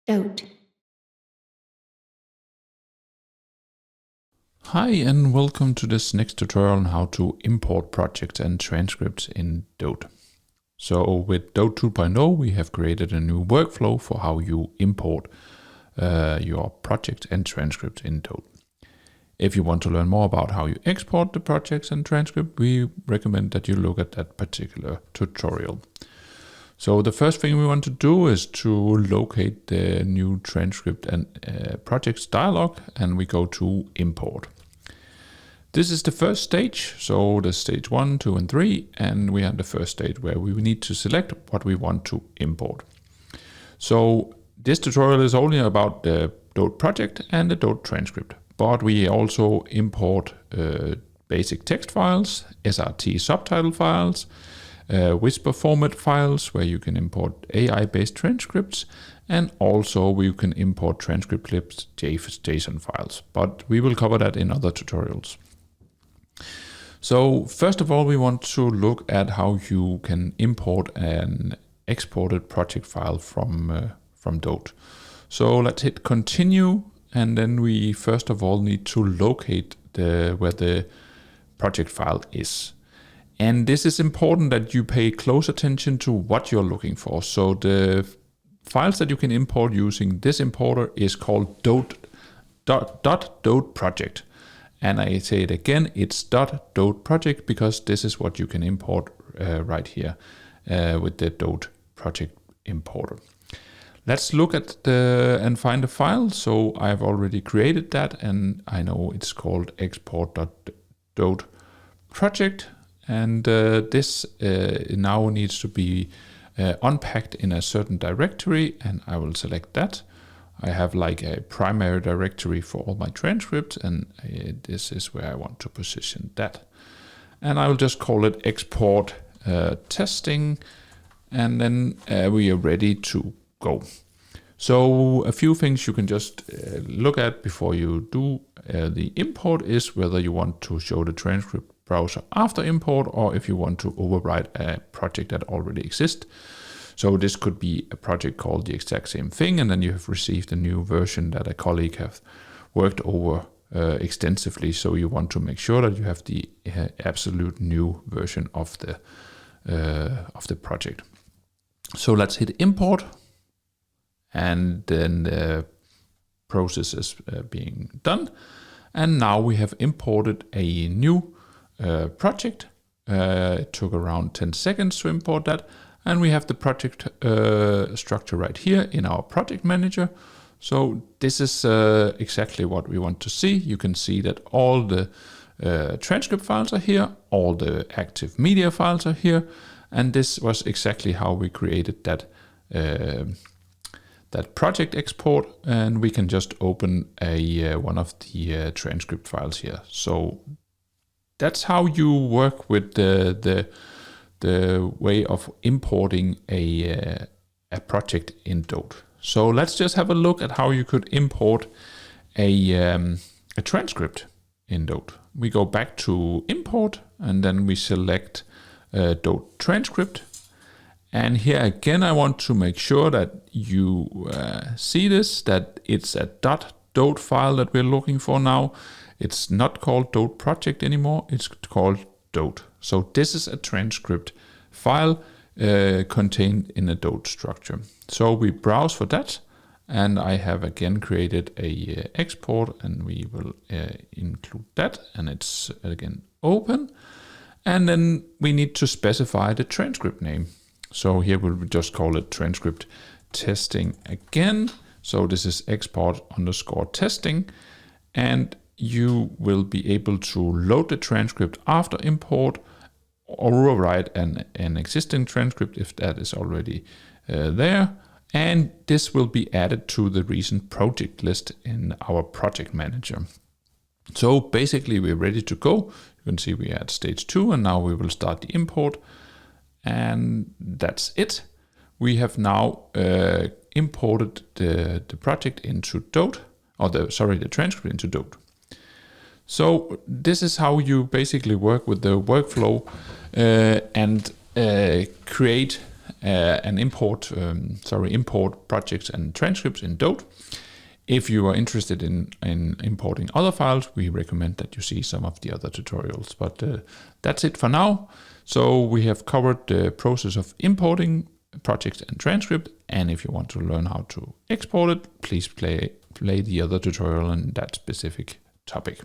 DOTE. Hi and welcome to this next tutorial on how to import projects and transcripts in DOTE. So with DOTE2.0 we have created a new workflow for how you import your projects and transcripts in DOTE. If you want to learn more about how you export the projects and transcript, we recommend that you look at that particular tutorial. So the first thing we want to do is to locate the new transcript and projects dialog, and we go to import. This is the first stage, so the stage 1, 2, and 3, and we have the first stage where we need to select what we want to import. So this tutorial is only about the DOTE project and the DOTE transcript, but we also import basic text files, SRT subtitle files, Whisper format files where you can import AI-based transcripts, and also we can import transcript clips, JSON files, but we will cover that in other tutorials. So first of all, we want to look at how you can import an exported project file from DOTE. So let's hit continue, and then we first of all need to locate where the project file is. And this is important that you pay close attention to what you're looking for. So the files that you can import using this importer is called DOTE.project. And I say it again, it's .doteproject because this is what you can import right here with the DOTE project importer. Let's look at and find the file. So I've already created that, and I know it's called export.doteproject. And this now needs to be unpacked in a certain directory, and I will select that. I have like a primary directory for all my transcripts, and this is where I want to position that. And I will just call it export testing, and then we are ready to go. So a few things you can just look at before you do the import is whether you want to show the transcript browser after import, or if you want to overwrite a project that already exists. So this could be a project called the exact same thing, and then you have received a new version that a colleague has worked over extensively. So you want to make sure that you have the absolute new version of the project. So let's hit import, and then the process is being done. And now we have imported a new project. It took around 10 seconds to import that, and we have the project structure right here in our project manager. So this is exactly what we want to see. You can see that all the transcript files are here, all the active media files are here, and this was exactly how we created that project export, and we can just open one of the transcript files here. So that's how you work with the way of importing a project in DOTE. So let's just have a look at how you could import a transcript in DOTE. We go back to import, and then we select DOTE transcript. And here again, I want to make sure that you see this, that it's a .dote file that we're looking for now. It's not called DOTE project anymore, it's called DOTE. So this is a transcript file contained in a DOTE structure. So we browse for that, and I have again created a export, and we will include that, and it's again open. And then we need to specify the transcript name. So here we'll just call it transcript testing again. So this is export_testing, and you will be able to load the transcript after import, or overwrite an existing transcript if that is already there. And this will be added to the recent project list in our project manager. So basically we're ready to go. You can see we are at stage 2, and now we will start the import. And that's it. We have now imported the project into DOTE, or the transcript into DOTE. So this is how you basically work with the workflow and create import projects and transcripts in DOTE. If you are interested in importing other files, we recommend that you see some of the other tutorials. But that's it for now. So we have covered the process of importing projects and transcript. And if you want to learn how to export it, please play the other tutorial on that specific topic.